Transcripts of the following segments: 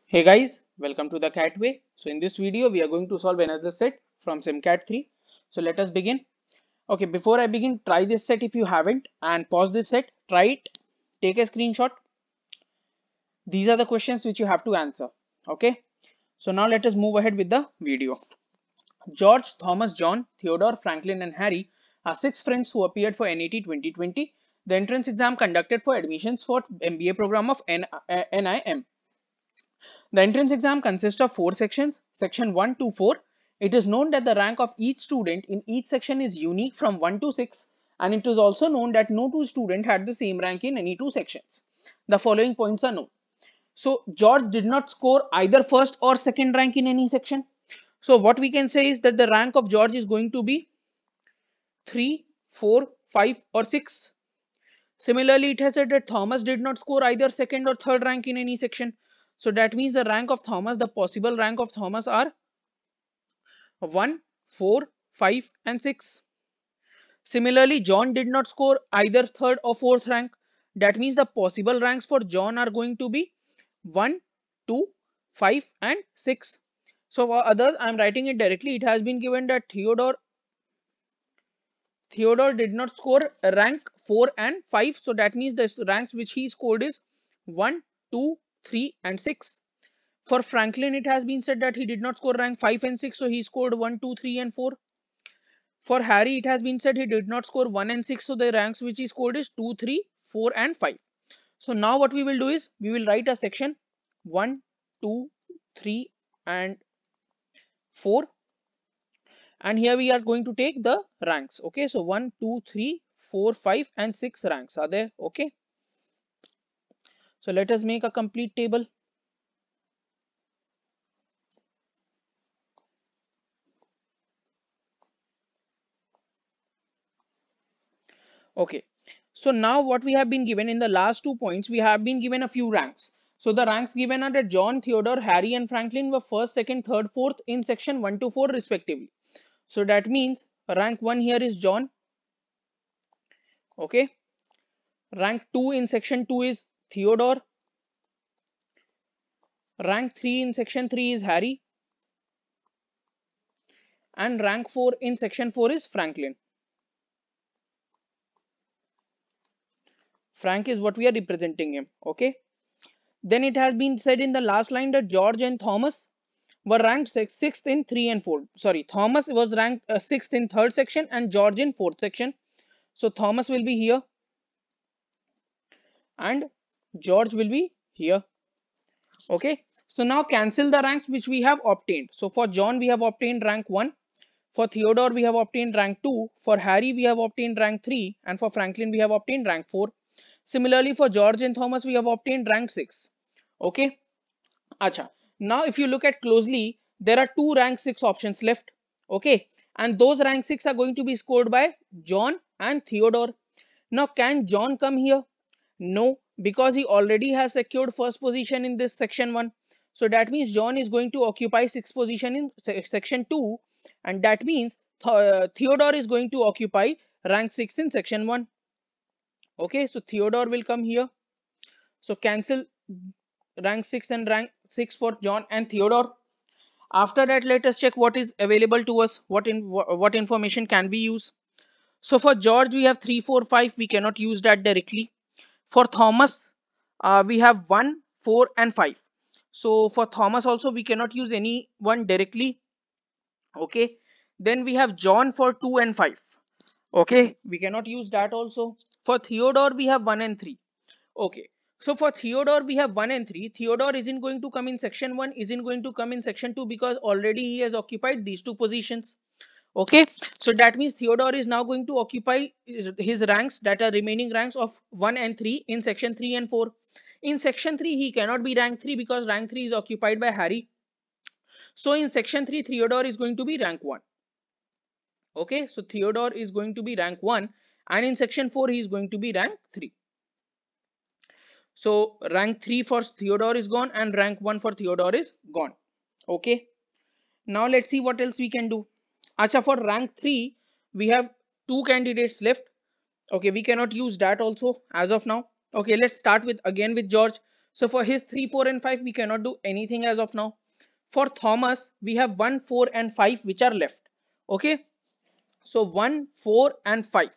Hey guys, welcome to the Catway. So in this video, we are going to solve another set from SimCat 3. So let us begin. Okay, before I begin, try this set if you haven't and pause this set, try it, take a screenshot. These are the questions which you have to answer. Okay, so now let us move ahead with the video. George, Thomas, John, Theodore, Franklin and Harry are six friends who appeared for NET 2020, the entrance exam conducted for admissions for MBA program of NIM. The entrance exam consists of four sections. Section 1 to 4. It is known that the rank of each student in each section is unique from 1 to 6, and it is also known that no two students had the same rank in any two sections. The following points are known. So George did not score either first or second rank in any section. So what we can say is that the rank of George is going to be 3, 4, 5 or 6. Similarly, it has said that Thomas did not score either second or third rank in any section. So that means the rank of Thomas, the possible rank of Thomas are 1, 4, 5 and 6. Similarly, John did not score either third or fourth rank. That means the possible ranks for John are going to be 1, 2, 5 and 6. So for others, I am writing it directly. It has been given that Theodore did not score rank 4 and 5. So that means the ranks which he scored is 1, 2, 3 and 6. For Franklin, it has been said that he did not score rank 5 and 6. So he scored 1, 2, 3 and 4. For Harry, it has been said he did not score 1 and 6. So the ranks which he scored is 2, 3, 4 and 5. So now what we will do is we will write a section 1, 2, 3 and 4. And here we are going to take the ranks. Okay, so 1, 2, 3, 4, 5 and 6 ranks are there. Okay, so let us make a complete table. Okay, so now what we have been given in the last 2 points, we have been given a few ranks. So the ranks given are that John, Theodore, Harry and Franklin were first, second, third, fourth in section 1 to 4 respectively. So that means rank 1 here is John. Okay, rank 2 in section 2 is Theodore. Rank 3 in section 3 is Harry. And rank 4 in section 4 is Franklin. Frank is what we are representing him. Okay, then it has been said in the last line that George and Thomas were ranked 6th in 3 and 4. Sorry, Thomas was ranked 6th in 3rd section and George in 4th section. So Thomas will be here and George will be here. Okay, so now cancel the ranks which we have obtained. So for John we have obtained rank 1. For Theodore we have obtained rank 2. For Harry we have obtained rank 3. And for Franklin we have obtained rank 4. Similarly for George and Thomas we have obtained rank 6. Okay. Acha. Now if you look at closely, there are two rank 6 options left. Okay. And those rank 6 are going to be scored by John and Theodore. Now can John come here? No, because he already has secured first position in this section 1. So that means John is going to occupy 6th position in section 2. And that means Theodore is going to occupy rank 6 in section 1. Okay, so Theodore will come here. So cancel rank 6 and rank 6 for John and Theodore. After that, let us check what is available to us. What information can we use? So for George, we have 3, 4, 5. We cannot use that directly. For Thomas, we have 1, 4 and 5. So for Thomas also, we cannot use any one directly. Okay. Then we have John for 2 and 5. Okay. We cannot use that also. For Theodore, we have 1 and 3. Okay. So for Theodore, we have 1 and 3. Theodore isn't going to come in section 1, isn't going to come in section 2 because already he has occupied these two positions. Okay, so that means Theodore is now going to occupy his ranks, that are remaining ranks of 1 and 3 in section 3 and 4. In section 3, he cannot be rank 3 because rank 3 is occupied by Harry. So in section 3, Theodore is going to be rank 1. Okay, so Theodore is going to be rank 1 and in section 4, he is going to be rank 3. So rank 3 for Theodore is gone and rank 1 for Theodore is gone. Okay, now let's see what else we can do. Acha, for rank 3, we have two candidates left. Okay, we cannot use that also as of now. Okay, let's start with again with George. So for his 3, 4 and 5 we cannot do anything as of now. For Thomas we have 1, 4 and 5 which are left. Okay, so 1, 4 and 5.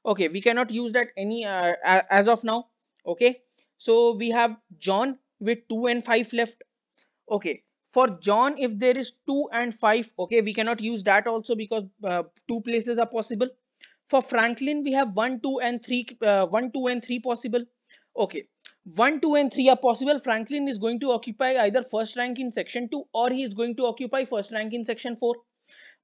Okay, we cannot use that any as of now. Okay, so we have John with 2 and 5 left. Okay, for John if there is 2 and 5, okay, we cannot use that also because two places are possible. For Franklin we have 1, 2 and 3 1, 2 and 3 possible. Okay, 1, 2 and 3 are possible. Franklin is going to occupy either first rank in section 2 or he is going to occupy first rank in section 4.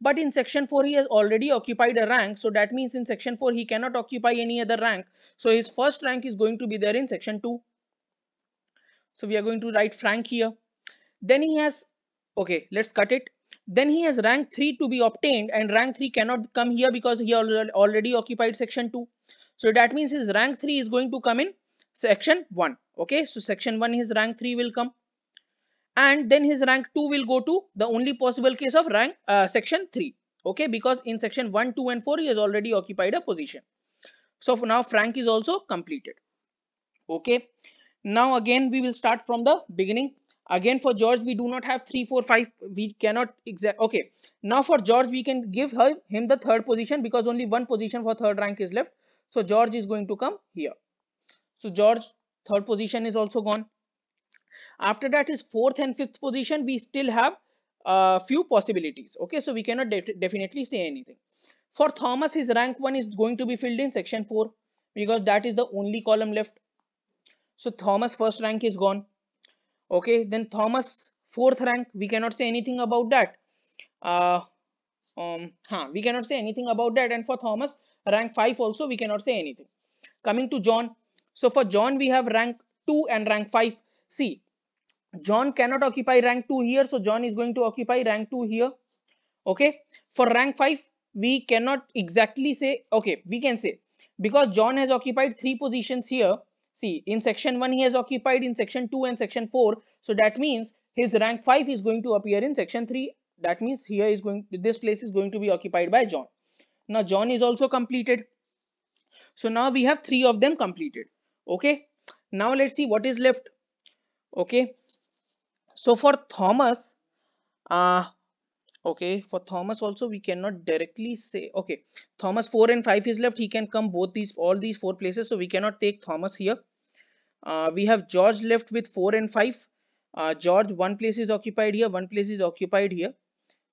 But in section 4 he has already occupied a rank, so that means in section 4 he cannot occupy any other rank, so his first rank is going to be there in section 2. So we are going to write Frank here. Then he has, okay, let's cut it. Then he has rank 3 to be obtained, and rank 3 cannot come here because he already occupied section 2. So that means his rank 3 is going to come in section 1. Okay, so section 1 his rank 3 will come, and then his rank 2 will go to the only possible case of rank section 3. Okay, because in section 1, 2 and 4 he has already occupied a position. So for now Frank is also completed. Okay, now again we will start from the beginning. Again for George we do not have 3, 4, 5, we cannot exact. Okay, now for George we can give him the third position because only one position for third rank is left. So George is going to come here. So George third position is also gone. After that is fourth and fifth position we still have a few possibilities. Okay, so we cannot definitely say anything. For Thomas his rank 1 is going to be filled in section 4 because that is the only column left. So Thomas first rank is gone. Okay, then Thomas fourth rank we cannot say anything about that. We cannot say anything about that. And for Thomas rank 5 also we cannot say anything. Coming to John, so for John we have rank 2 and rank 5. See, John cannot occupy rank 2 here, so John is going to occupy rank 2 here. Okay, for rank 5 we cannot exactly say. Okay, we can say because John has occupied 3 positions here. See, in section 1 he has occupied in section 2 and section 4, so that means his rank 5 is going to appear in section 3. That means here is going, this place is going to be occupied by John. Now John is also completed. So now we have 3 of them completed. Okay, now let's see what is left. Okay, so for Thomas, okay, for Thomas also we cannot directly say. Okay, Thomas 4 and 5 is left. He can come all these 4 places, so we cannot take Thomas here. We have George left with 4 and 5. George, one place is occupied here, one place is occupied here.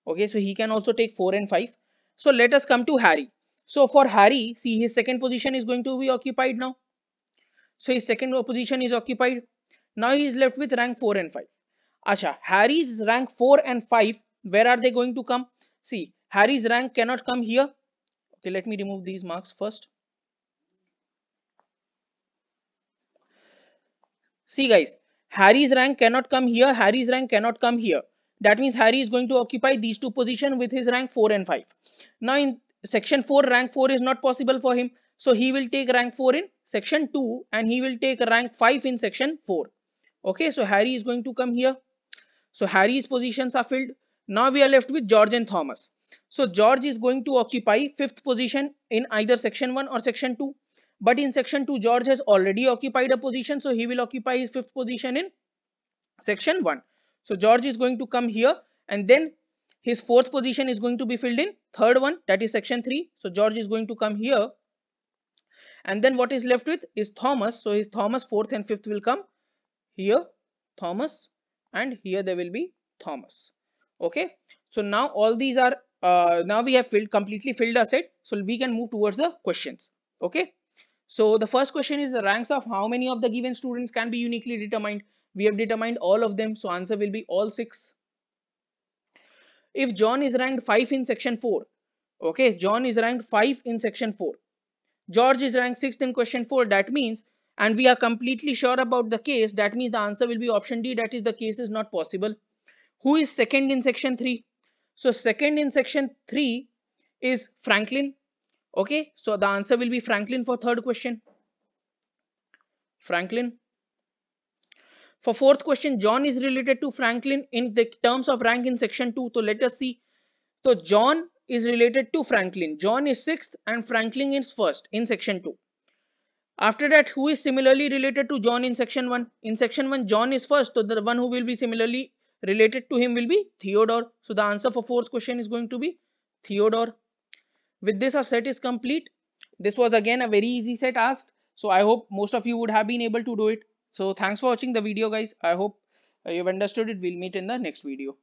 Okay, so he can also take 4 and 5. So let us come to Harry. So for Harry, see, his second position is going to be occupied now. So his second position is occupied. Now he is left with rank 4 and 5. Acha, Harry's rank 4 and 5, where are they going to come? See, Harry's rank cannot come here. Okay, let me remove these marks first. See guys, Harry's rank cannot come here, Harry's rank cannot come here. That means Harry is going to occupy these 2 positions with his rank 4 and 5. Now in section 4, rank 4 is not possible for him. So he will take rank 4 in section 2 and he will take rank 5 in section 4. Okay, so Harry is going to come here. So Harry's positions are filled. Now we are left with George and Thomas. So George is going to occupy 5th position in either section 1 or section 2. But in section 2, George has already occupied a position. So he will occupy his 5th position in section 1. So George is going to come here, and then his 4th position is going to be filled in third one, that is section 3. So George is going to come here. And then what is left with is Thomas. So his Thomas 4th and 5th will come here, Thomas, and here there will be Thomas. Okay, so now all these are now we have completely filled a set, so we can move towards the questions. Okay, so the first question is the ranks of how many of the given students can be uniquely determined. We have determined all of them, so answer will be all 6. If John is ranked 5 in section 4, okay, John is ranked 5 in section 4, George is ranked 6th in question 4, that means, and we are completely sure about the case, that means the answer will be option D, that is the case is not possible. Who is second in section 3? So second in section 3 is Franklin. Okay, so the answer will be Franklin for third question. Franklin. For fourth question, John is related to Franklin in the terms of rank in section 2. So let us see. So John is related to Franklin. John is 6th and Franklin is 1st in section 2. After that, who is similarly related to John in section 1? In section 1, John is first, so the one who will be similarly related to him will be Theodore. So the answer for fourth question is going to be Theodore. With this, our set is complete. This was again a very easy set asked. So I hope most of you would have been able to do it. So thanks for watching the video, guys. I hope you've understood it. We'll meet in the next video.